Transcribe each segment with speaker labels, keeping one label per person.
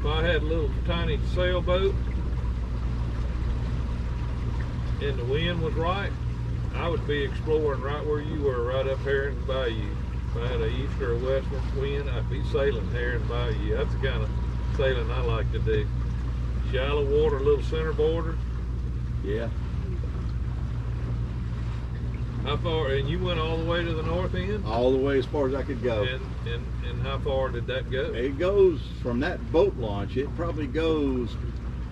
Speaker 1: if I had a little tiny sailboat and the wind was right, I would be exploring right where you were, right up Heron Bayou. If I had an east or a west wind, I'd be sailing Heron Bayou. That's the kind of sailing I like to do. Shallow water, little center border.
Speaker 2: Yeah.
Speaker 1: How far? And you went all the way to the north end?
Speaker 2: All the way as far as I could go.
Speaker 1: And how far did that go?
Speaker 2: It goes from that boat launch. It probably goes,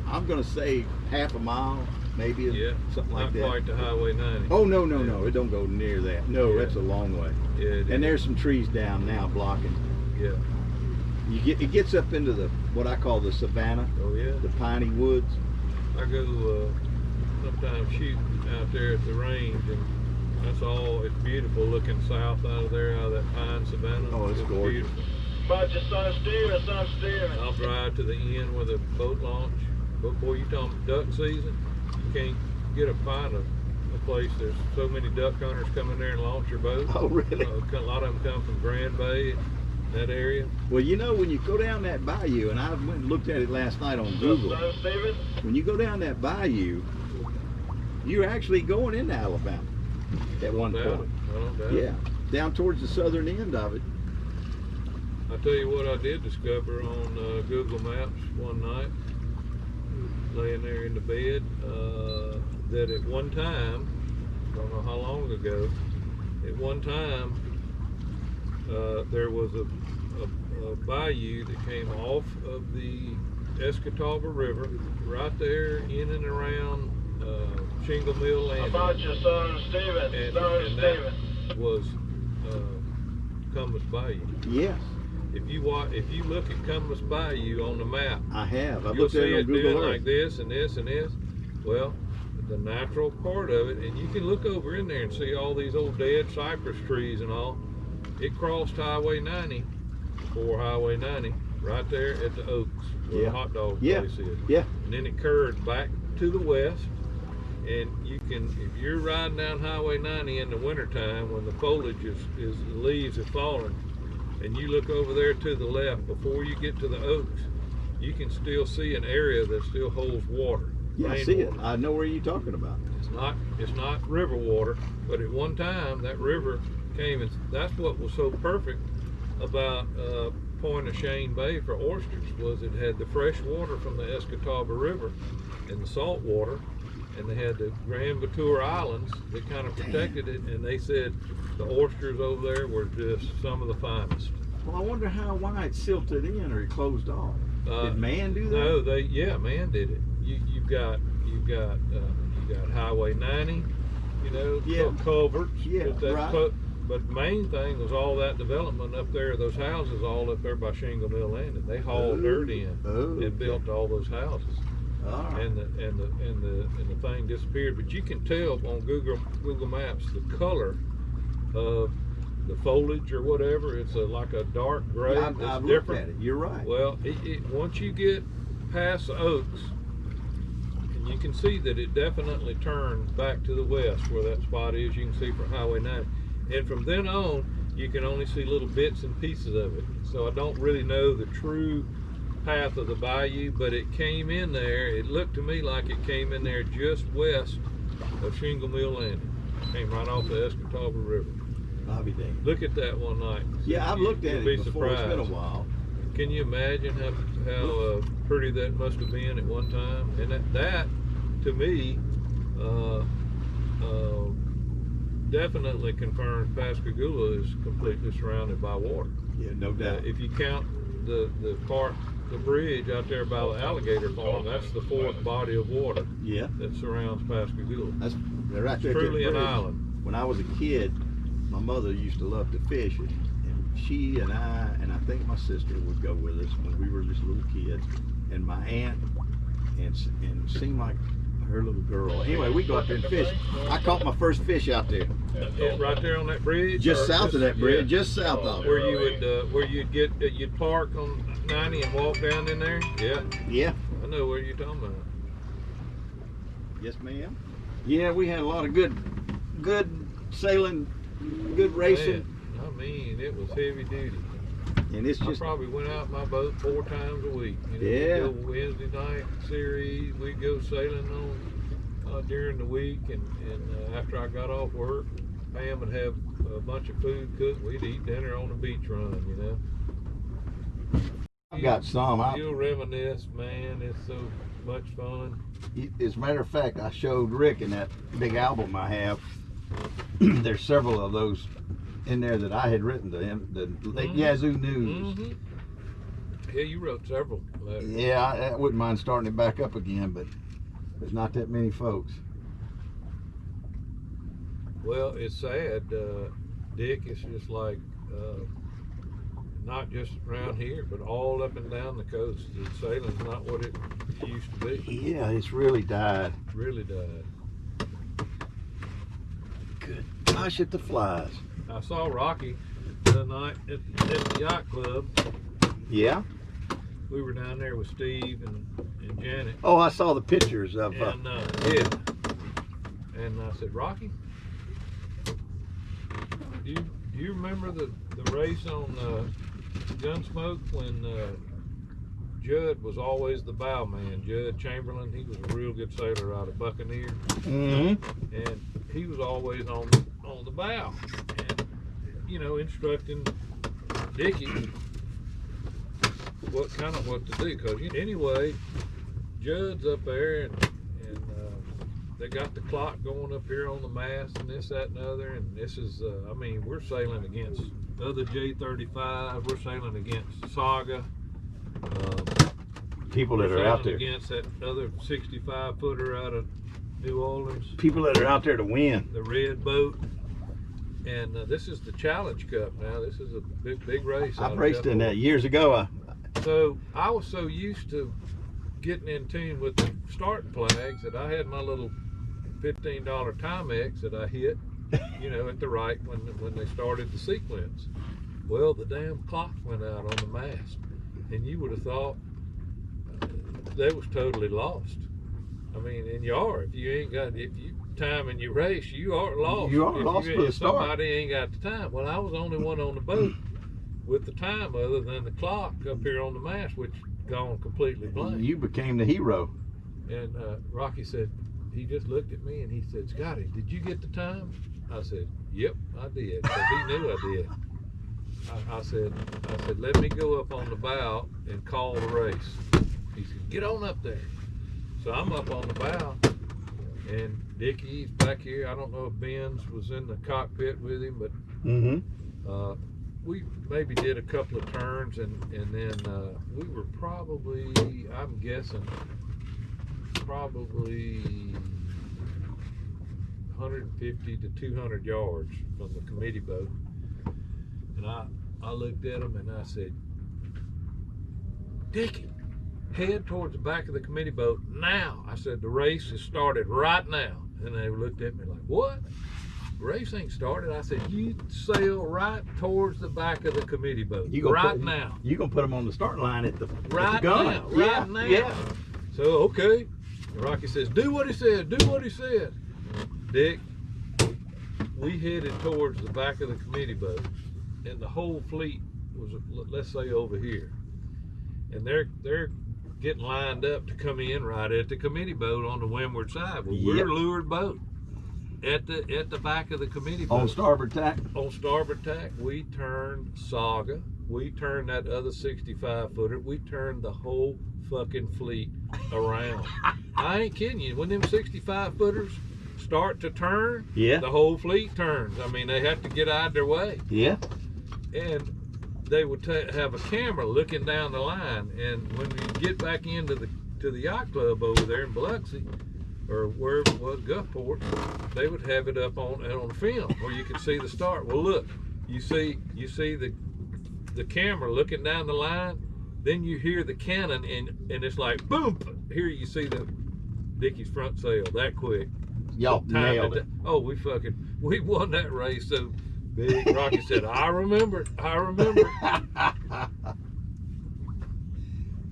Speaker 2: I'm going to say half a mile, maybe, something like that.
Speaker 1: Not quite to Highway 90.
Speaker 2: Oh no, no, no! It don't go near that. No, that's a long way.
Speaker 1: Yeah.
Speaker 2: And there's some trees down now blocking.
Speaker 1: Yeah.
Speaker 2: It gets up into the what I call the savannah.
Speaker 1: Oh yeah.
Speaker 2: The piney woods.
Speaker 1: I go sometimes shooting out there at the range, and that's all. It's beautiful looking south out of there, out of that pine savannah.
Speaker 2: Oh, it's gorgeous.
Speaker 1: Beautiful.
Speaker 3: But just sun steering.
Speaker 1: I'll drive to the end where the boat launch. But boy, you talking duck season? You can't get find a place. There's so many duck hunters come in there and launch your boat.
Speaker 2: Oh really?
Speaker 1: A lot of them come from Grand Bay, that area.
Speaker 2: Well, you know, when you go down that bayou, and I went and looked at it last night on Google. When you go down that bayou, you're actually going into Alabama at one point. Yeah, down towards the southern end of it.
Speaker 1: I tell you what I did discover on Google Maps one night, laying there in the bed, that at one time, I don't know how long ago, at one time there was a bayou that came off of the Escatawba River right there in and around Shingle Mill Landing.
Speaker 3: About your son Steven.
Speaker 1: And that was Compass Bayou.
Speaker 2: Yes.
Speaker 1: If you look at Compass Bayou on the map,
Speaker 2: I have. I've
Speaker 1: you'll
Speaker 2: looked at
Speaker 1: see
Speaker 2: it on Google
Speaker 1: doing
Speaker 2: Earth.
Speaker 1: like this and this and this. Well, the natural part of it, and you can look over in there and see all these old dead cypress trees and all. It crossed Highway 90, before Highway 90, right there at the Oaks, where the hot dog place is.
Speaker 2: Yeah.
Speaker 1: And then it curved back to the west, and you can, if you're riding down Highway 90 in the wintertime when the foliage the leaves are falling, and you look over there to the left before you get to the Oaks, you can still see an area that still holds water.
Speaker 2: Yeah, I see it. I know where you're talking about.
Speaker 1: It's not river water, but at one time that river came, and that's what was so perfect about Point of Shane Bay for oysters, was it had the fresh water from the Escatawba River and the salt water, and they had the Grand Ventura Islands that kind of protected it, and they said the oysters over there were just some of the finest.
Speaker 2: Well, I wonder why it silted in or it closed off. Did man do that?
Speaker 1: No, man did it. You've got Highway 90, culverts.
Speaker 2: Yeah, right.
Speaker 1: But the main thing was all that development up there, those houses all up there by Shingle Mill Landing. They hauled dirt in and built all those houses. And the thing disappeared. But you can tell on Google Maps the color of the foliage or whatever. It's like a dark gray.
Speaker 2: Yeah, I've looked at it. You're right.
Speaker 1: Well, once you get past the Oaks, and you can see that it definitely turns back to the west where that spot is. You can see from Highway 90. And from then on, you can only see little bits and pieces of it. So I don't really know the true path of the bayou, but it came in there. It looked to me like it came in there just west of Shingle Mill Landing. Came right off the Escatawba River.
Speaker 2: I'll be dang.
Speaker 1: Look at that one night.
Speaker 2: Yeah, I've looked at it before.
Speaker 1: Surprised.
Speaker 2: It's been a while.
Speaker 1: Can you imagine how pretty that must have been at one time? And that to me, definitely confirms Pascagoula is completely surrounded by water.
Speaker 2: Yeah, no doubt.
Speaker 1: If you count the bridge out there by the alligator farm, that's the fourth body of water that surrounds Pascagoula.
Speaker 2: That's right there.
Speaker 1: Truly an island.
Speaker 2: When I was a kid, my mother used to love to fish, and she and I think my sister would go with us when we were just little kids, and my aunt, and it seemed like her little girl. Anyway, we go out there and fish. I caught my first fish out there.
Speaker 1: Right there on that bridge?
Speaker 2: Just south of that bridge, just south of it.
Speaker 1: Where you would, you'd park on 90 and walk down in there? Yeah.
Speaker 2: Yeah.
Speaker 1: I know where you're talking about.
Speaker 2: Yes, ma'am. Yeah, we had a lot of good sailing, good racing.
Speaker 1: Man, I mean, it was heavy duty.
Speaker 2: And it's
Speaker 1: I
Speaker 2: just
Speaker 1: probably went out my boat 4 times a week. You know,
Speaker 2: Yeah.
Speaker 1: we'd go Wednesday night series. We'd go sailing on during the week, and after I got off work, Pam would have a bunch of food cooked. We'd eat dinner on the beach run. You know.
Speaker 2: I've got some.
Speaker 1: You'll reminisce, man. It's so much fun.
Speaker 2: As a matter of fact, I showed Rick in that big album I have. There's several of those in there that I had written to him. The Lake Yazoo News.
Speaker 1: Yeah, you wrote several letters.
Speaker 2: Yeah, I wouldn't mind starting it back up again, but there's not that many folks.
Speaker 1: Well, it's sad, Dick. It's just like not just around here, but all up and down the coast. The sailing's not what it used to be.
Speaker 2: Yeah, it's really died.
Speaker 1: Really died.
Speaker 2: Good gosh, at the flies.
Speaker 1: I saw Rocky the night at the yacht club.
Speaker 2: Yeah?
Speaker 1: We were down there with Steve and Janet.
Speaker 2: Oh, I saw the pictures of.
Speaker 1: And yeah. And I said, Rocky, do you remember the race on Gunsmoke when Judd was always the bow man? Judd Chamberlain, he was a real good sailor out of Buccaneer.
Speaker 2: Mm-hmm.
Speaker 1: And he was always on the bow, and you know, instructing Dickie what to do. Because anyway, Judd's up there, and they got the clock going up here on the mast, and this, that, and the other. And this is, I mean, we're sailing against other J-35. We're sailing against Saga.
Speaker 2: People that are out there.
Speaker 1: Against that other 65-footer out of New Orleans.
Speaker 2: People that are out there to win.
Speaker 1: The red boat. And this is the Challenge Cup now. This is a big race.
Speaker 2: I've raced in that years ago.
Speaker 1: So I was so used to getting in tune with the starting flags that I had my little $15 Timex that I hit, you know, at the right when they started the sequence. Well, the damn clocks went out on the mast, and you would have thought they was totally lost. I mean, and you are. If you time in your race, you are lost.
Speaker 2: You are lost for the start.
Speaker 1: Somebody ain't got the time. Well, I was the only one on the boat with the time other than the clock up here on the mast, which gone completely blank.
Speaker 2: You became the hero.
Speaker 1: And Rocky said, he just looked at me and he said, Scotty, did you get the time? I said, yep, I did. Because he knew I did. I said, let me go up on the bow and call the race. He said, get on up there. So I'm up on the bow, and Dickie's back here. I don't know if Ben's was in the cockpit with him, but we maybe did a couple of turns, and then we were probably, I'm guessing, probably 150 to 200 yards from the committee boat. And I looked at him and I said, Dickie, head towards the back of the committee boat now. I said, the race has started right now. And they looked at me like, what? The race ain't started. I said, you sail right towards the back of the committee boat right now.
Speaker 2: You're going to put them on the start line at the
Speaker 1: right
Speaker 2: gun.
Speaker 1: Now, right now. Yeah. So, okay. And Rocky says, do what he said, do what he said. Dick, we headed towards the back of the committee boat, and the whole fleet was, let's say, over here. And they're getting lined up to come in right at the committee boat on the windward side. Well, we're a leeward boat at the back of the committee boat.
Speaker 2: On starboard tack?
Speaker 1: On starboard tack. We turned Saga. We turned that other 65-footer. We turned the whole fucking fleet around. I ain't kidding you. When them 65-footers start to turn, the whole fleet turns. I mean, they have to get out of their way. Yeah. And they would have a camera looking down the line, and when we get back into the yacht club over there in Biloxi, or wherever it was, Gulfport, they would have it up on film where you could see the start. Well, look, you see the camera looking down the line, then you hear the cannon, and it's like boom. Here you see the Dickie's front sail that quick.
Speaker 2: Y'all nailed it.
Speaker 1: Oh, we won that race. So Big Rocky said, I remember.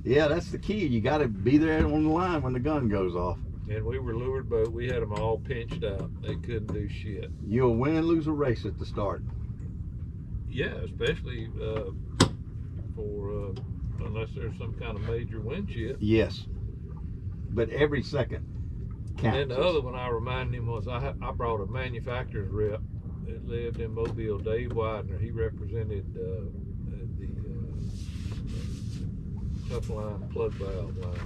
Speaker 2: Yeah, that's the key. You got to be there on the line when the gun goes off.
Speaker 1: And we were leeward boat. We had them all pinched out. They couldn't do shit.
Speaker 2: You'll win and lose a race at the start.
Speaker 1: Yeah, especially for unless there's some kind of major wind shift.
Speaker 2: Yes. But every second counts.
Speaker 1: And then the other one I reminded him was I brought a manufacturer's rep that lived in Mobile, Dave Widener. He represented the tough line plug valve line.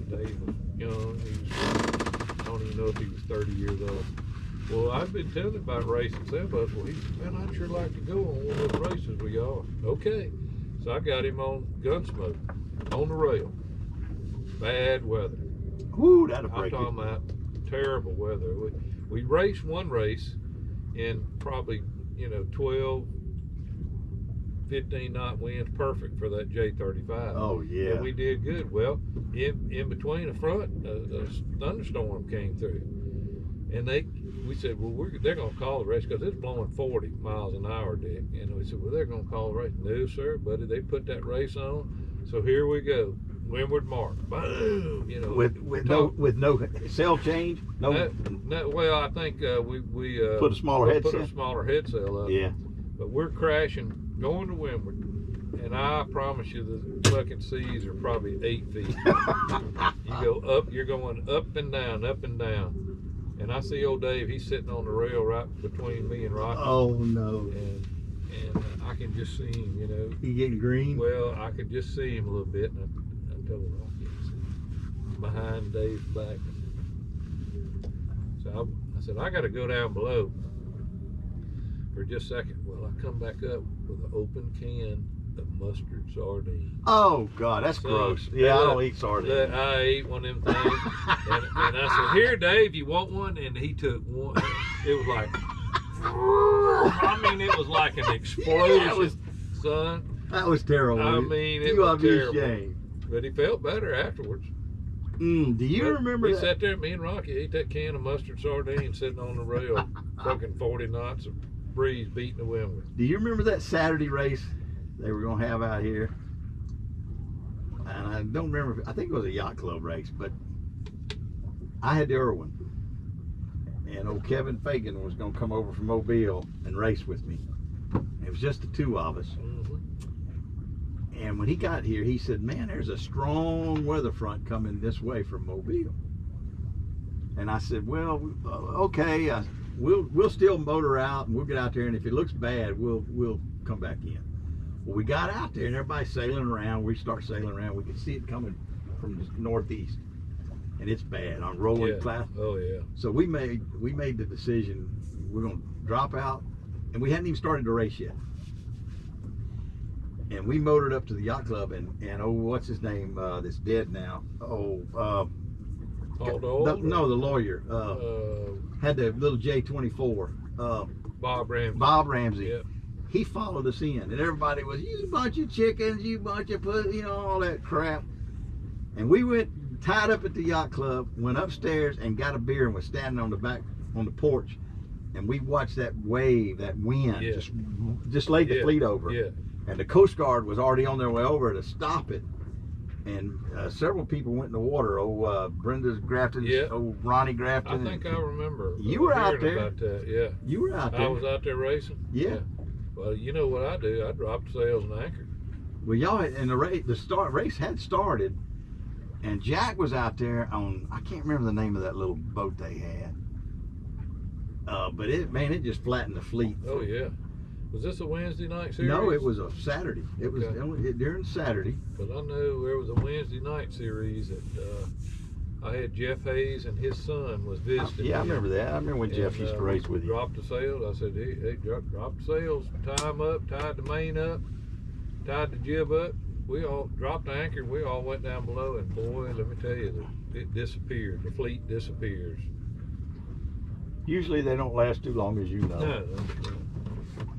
Speaker 1: Dave was young. I don't even know if he was 30 years old. Well, I've been telling him about racing sailboats. Well, he said, man, I'd sure like to go on one of those races with y'all. Okay. So I got him on Gunsmoke, on the rail. Bad weather.
Speaker 2: Woo, that'll break
Speaker 1: I'm talking about terrible weather. We raced one race in probably, 12, 15 knot winds, perfect for that J35.
Speaker 2: Oh, yeah.
Speaker 1: And we did good. Well, in between the front, a thunderstorm came through. And we said, well, they're going to call the race because it's blowing 40 miles an hour, Dick. And we said, well, they're going to call the race. No, sir, buddy. They put that race on. So here we go. Windward mark. Boom.
Speaker 2: With no sail change. No.
Speaker 1: Well, I think we
Speaker 2: put a smaller head
Speaker 1: put
Speaker 2: sail.
Speaker 1: A smaller head sail up.
Speaker 2: Yeah.
Speaker 1: But we're crashing, going to windward, and I promise you the fucking seas are probably 8 feet. You go up. You're going up and down, up and down. And I see old Dave. He's sitting on the rail right between me and Rocky.
Speaker 2: Oh no.
Speaker 1: And I can just see him.
Speaker 2: He getting green.
Speaker 1: Well, I could just see him a little bit, and I told Rocky, I said, behind Dave's back. So I said, I got to go down below for just a second. Well, I come back up with an open can of mustard sardines.
Speaker 2: Oh God, that's gross. Yeah, I don't eat sardines.
Speaker 1: I ate one of them things, and I said, "Here, Dave, you want one?" And he took one. It was like, I mean, it was like an explosion, son.
Speaker 2: That was terrible.
Speaker 1: I mean, it
Speaker 2: you
Speaker 1: was
Speaker 2: ought to be
Speaker 1: terrible.
Speaker 2: ashamed.
Speaker 1: But he felt better afterwards.
Speaker 2: Do you remember
Speaker 1: he
Speaker 2: that?
Speaker 1: sat there, me and Rocky ate that can of mustard sardines sitting on the rail, fucking 40 knots of breeze beating the windward.
Speaker 2: Do you remember that Saturday race they were going to have out here? And I don't remember, I think it was a yacht club race, but I had the Irwin. And old Kevin Fagan was going to come over from Mobile and race with me. It was just the two of us. And when he got here, he said, man, there's a strong weather front coming this way from Mobile. And I said, well, okay, we'll still motor out and we'll get out there, and if it looks bad, we'll come back in. Well, we got out there and everybody's sailing around. We start sailing around. We could see it coming from the northeast, and it's bad on rolling cloud.
Speaker 1: Oh yeah.
Speaker 2: So we made the decision we're gonna drop out, and we hadn't even started the race yet. And we motored up to the yacht club, and oh, what's his name? That's dead now.
Speaker 1: The
Speaker 2: lawyer had the little J24.
Speaker 1: Bob Ramsey.
Speaker 2: Bob Ramsey.
Speaker 1: Yep.
Speaker 2: He followed us in, and everybody was, you bunch of chickens, you bunch of all that crap. And we went, tied up at the yacht club, went upstairs and got a beer, and was standing on the porch, and we watched that wave, that wind, just laid the fleet over.
Speaker 1: Yeah.
Speaker 2: And the Coast Guard was already on their way over to stop it. And several people went in the water. Brenda's Grafton, Ronnie Grafton.
Speaker 1: I think I remember.
Speaker 2: You were out there.
Speaker 1: About that. Yeah.
Speaker 2: You were out there.
Speaker 1: I was out there racing.
Speaker 2: Yeah.
Speaker 1: Well, you know what I do? I dropped sails and anchored.
Speaker 2: Well, y'all, and the race had started, and Jack was out there on, I can't remember the name of that little boat they had. But it just flattened the fleet.
Speaker 1: Oh yeah. Was this a Wednesday night series?
Speaker 2: No, it was a Saturday. It was during Saturday.
Speaker 1: Because I know there was a Wednesday night series that I had Jeff Hayes and his son was visiting.
Speaker 2: Yeah, I remember that. I remember when Jeff used to race with you.
Speaker 1: Dropped the sails. I said, hey, drop the sails, tie them up, tied the main up, tied the jib up. We all dropped the anchor. We all went down below, and boy, let me tell you, it disappeared. The fleet disappears.
Speaker 2: Usually they don't last too long, as you know.
Speaker 1: No.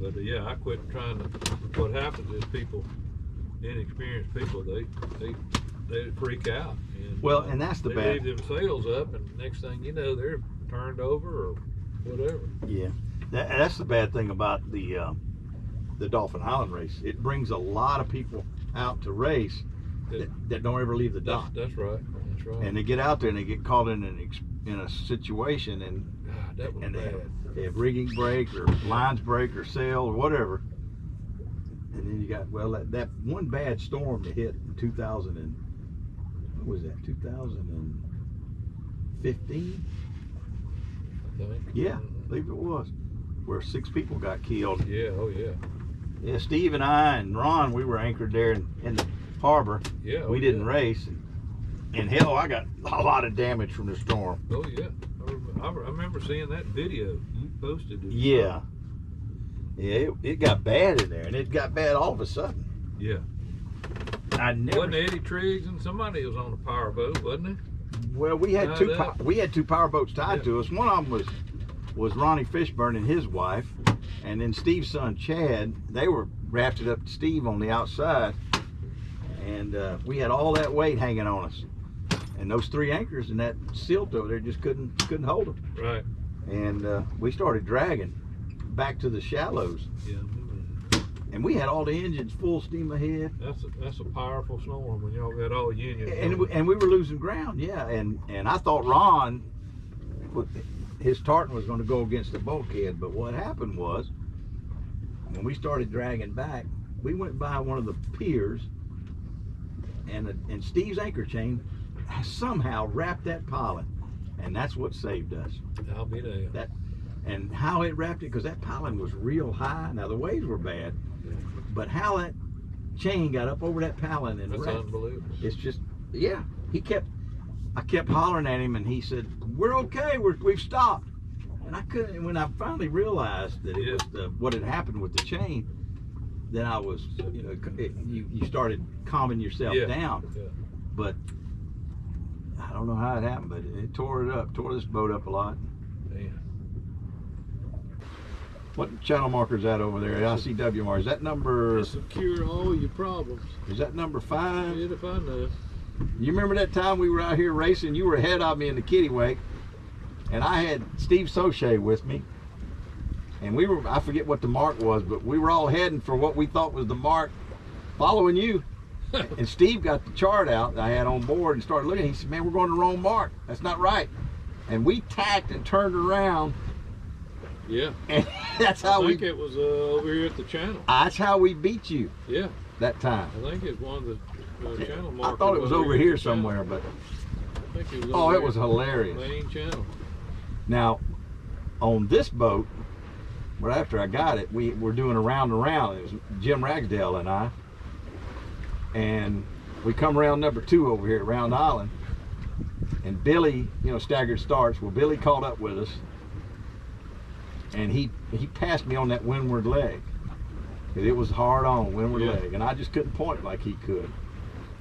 Speaker 1: But yeah, I quit trying to. What happens is people, inexperienced people, they freak out. And,
Speaker 2: and that's the
Speaker 1: they
Speaker 2: bad.
Speaker 1: They leave them sails up, and next thing you know, they're turned over or whatever.
Speaker 2: Yeah, that's the bad thing about the Dauphin Island race. It brings a lot of people out to race that don't ever leave the dock.
Speaker 1: That's right. That's right.
Speaker 2: And they get out there and they get caught in a situation, and
Speaker 1: God, that was bad.
Speaker 2: They have rigging break or lines break or sail or whatever, And then you got, well, that one bad storm that hit in 2000 and, what was that, 2015?
Speaker 1: I think.
Speaker 2: Yeah, I believe it was, where 6 people got killed.
Speaker 1: Yeah, oh yeah.
Speaker 2: Yeah, Steve and I and Ron, we were anchored there in the harbor.
Speaker 1: Yeah.
Speaker 2: We didn't race. And hell, I got a lot of damage from the storm.
Speaker 1: Oh yeah. I remember seeing that video you posted it.
Speaker 2: Yeah. Yeah, it got bad in there, and it got bad all of a sudden.
Speaker 1: Yeah.
Speaker 2: I never.
Speaker 1: Wasn't Eddie Triggs and somebody was on a power boat, wasn't it?
Speaker 2: Well, we had two power boats tied to us. One of them was Ronnie Fishburne and his wife, and then Steve's son Chad. They were rafted up to Steve on the outside, and we had all that weight hanging on us. And those 3 anchors and that silt over there just couldn't hold them.
Speaker 1: Right.
Speaker 2: And we started dragging back to the shallows.
Speaker 1: Yeah.
Speaker 2: And we had all the engines full steam ahead.
Speaker 1: That's a powerful storm when y'all got all union.
Speaker 2: And we were losing ground, yeah. And I thought Ron, his tartan was going to go against the bulkhead. But what happened was, when we started dragging back, we went by one of the piers, and Steve's anchor chain somehow wrapped that piling, and that's what saved us.
Speaker 1: I'll be there.
Speaker 2: And how it wrapped it, because that piling was real high. Now the waves were bad, but how that chain got up over that piling and
Speaker 1: That's
Speaker 2: wrapped,
Speaker 1: unbelievable.
Speaker 2: it's just, yeah. I kept hollering at him, and he said, "We're okay. We've stopped." And I couldn't. And when I finally realized that it was what had happened with the chain, then I was, you started calming yourself down.
Speaker 1: Yeah.
Speaker 2: But I don't know how it happened, but it tore this boat up a lot.
Speaker 1: Man.
Speaker 2: What channel marker is that over there? ICW marker. Is that number?
Speaker 1: Just cure all your problems.
Speaker 2: Is that number 5?
Speaker 1: Shit if I know.
Speaker 2: You remember that time we were out here racing? You were ahead of me in the kitty wake, and I had Steve Soche with me, and I forget what the mark was, but we were all heading for what we thought was the mark, following you. And Steve got the chart out that I had on board and started looking. He said, "Man, we're going the wrong mark. That's not right." And we tacked and turned around.
Speaker 1: Yeah.
Speaker 2: And that's how
Speaker 1: I think it was over here at the channel.
Speaker 2: That's how we beat you.
Speaker 1: Yeah.
Speaker 2: That time.
Speaker 1: I think it's one of the channel markers.
Speaker 2: I thought it was over here somewhere, but
Speaker 1: I think it was
Speaker 2: it was hilarious.
Speaker 1: Main channel.
Speaker 2: Now, on this boat, right after I got it, we were doing a round and round. It was Jim Ragsdale and I. And we come around number 2 over here at Round Island, and Billy, staggered starts. Well, Billy caught up with us, and he passed me on that windward leg, because it was hard on windward leg, and I just couldn't point like he could.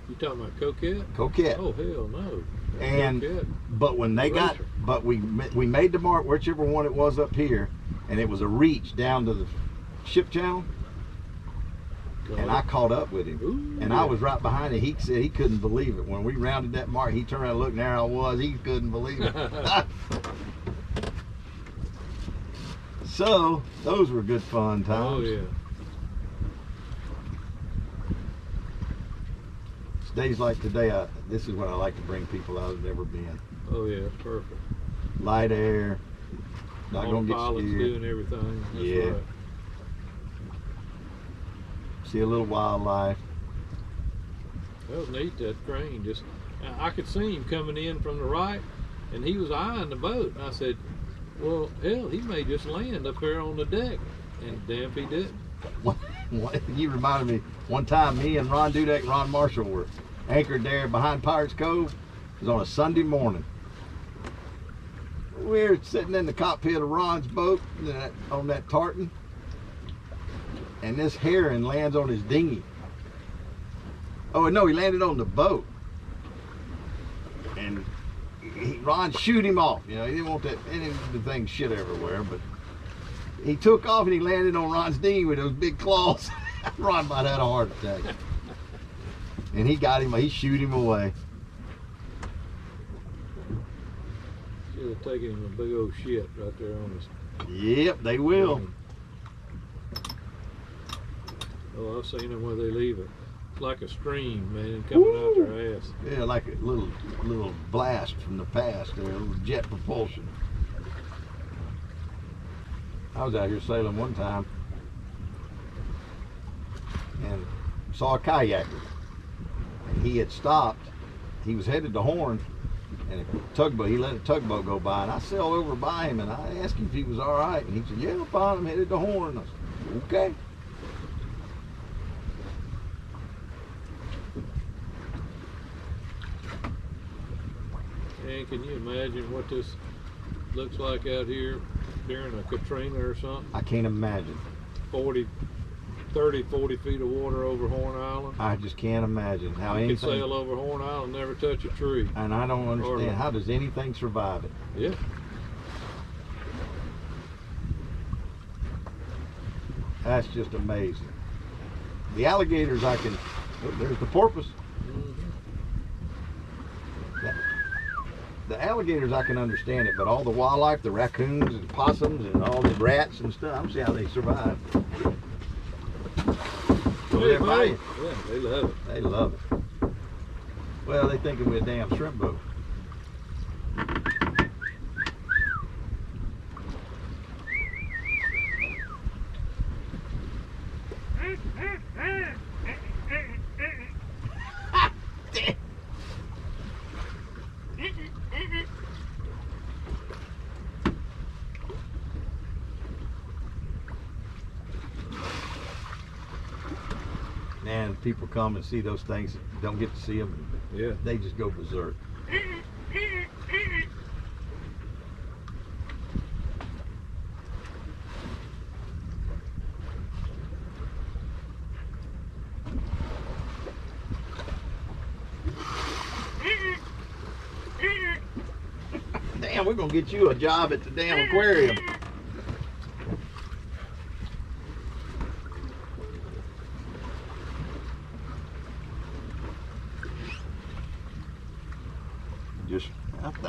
Speaker 1: You talking about Coquette?
Speaker 2: Coquette.
Speaker 1: Oh hell no.
Speaker 2: And
Speaker 1: Coquette.
Speaker 2: but when they got, we made the mark, whichever one it was up here, and it was a reach down to the ship channel. And I caught up with him.
Speaker 1: Ooh,
Speaker 2: and I was right behind him. He said he couldn't believe it. When we rounded that mark, he turned around and looked, and there I was. He couldn't believe it. So, those were good fun times.
Speaker 1: Oh, yeah.
Speaker 2: Days like today, this is what I like to bring people out who've never been.
Speaker 1: Oh, yeah, it's perfect.
Speaker 2: Light air, not
Speaker 1: All
Speaker 2: going to get
Speaker 1: pilots
Speaker 2: scared.
Speaker 1: doing everything. That's
Speaker 2: Yeah.
Speaker 1: right.
Speaker 2: See a little wildlife.
Speaker 1: That was neat, that crane. Just, I could see him coming in from the right, and he was eyeing the boat. I said, well, hell, he may just land up there on the deck. And damn if he didn't.
Speaker 2: You reminded me, one time me and Ron Dudek and Ron Marshall were anchored there behind Pirates Cove. It was on a Sunday morning. We're sitting in the cockpit of Ron's boat on that tartan, and this heron lands on his dinghy. Oh no, he landed on the boat, and Ron shoot him off. He didn't want any of the things shit everywhere, but he took off and he landed on Ron's dinghy with those big claws. Ron might have had a heart attack. And he got him, he shoot him away.
Speaker 1: Should have taken him a big old shit right there on his.
Speaker 2: Yep, they will.
Speaker 1: Oh, I've seen them where they leave it. It's like a stream, man, coming out their ass.
Speaker 2: Yeah, like a little blast from the past there, a little jet propulsion. I was out here sailing one time, saw a kayaker. And he had stopped. He was headed to Horn, and he let a tugboat go by, and I sailed over by him, and I asked him if he was all right, and he said, "Yeah, I'm fine. I'm headed to Horn." I said, "Okay."
Speaker 1: And can you imagine what this looks like out here during a Katrina or something?
Speaker 2: I can't imagine.
Speaker 1: 30, 40 feet of water over Horn Island.
Speaker 2: I just can't imagine how
Speaker 1: You
Speaker 2: anything.
Speaker 1: could sail over Horn Island, never touch a tree.
Speaker 2: And I don't understand, how does anything survive it?
Speaker 1: Yeah.
Speaker 2: That's just amazing. The alligators oh, there's the porpoise. The alligators I can understand it, but all the wildlife, the raccoons and possums and all the rats and stuff, I don't see how they survive.
Speaker 1: Yeah, they love it.
Speaker 2: They love it. Well, they thinking we're a damn shrimp boat. And people come and see those things, don't get to see them.
Speaker 1: Yeah.
Speaker 2: They just go berserk. Damn, we're gonna get you a job at the damn aquarium.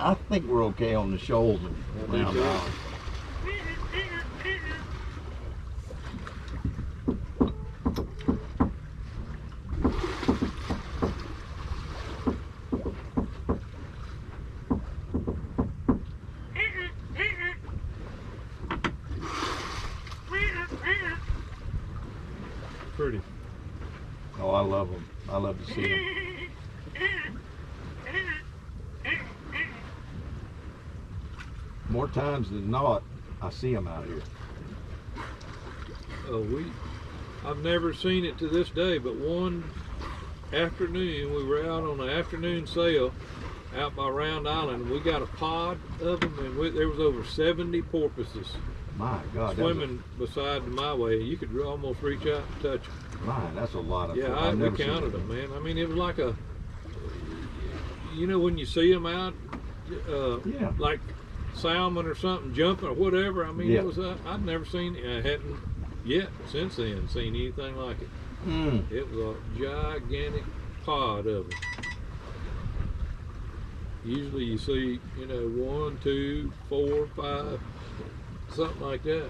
Speaker 2: I think we're okay on the shoals and Round Island.
Speaker 1: Pretty.
Speaker 2: Oh, I love them. I love to see them. More times than not, I see them out here.
Speaker 1: I've never seen it to this day, but one afternoon we were out on an afternoon sail out by Round Island. We got a pod of them, and there was over 70 porpoises.
Speaker 2: My God,
Speaker 1: swimming beside my way. You could almost reach out and touch them.
Speaker 2: Man, that's a lot of.
Speaker 1: Yeah, we counted them, man. I mean, it was like when you see them out, like salmon or something jumping or whatever. I mean, it was. I'd never seen. I hadn't yet since then seen anything like it. It was a gigantic pod of them. Usually you see, 1, 2, 4, 5, something like that.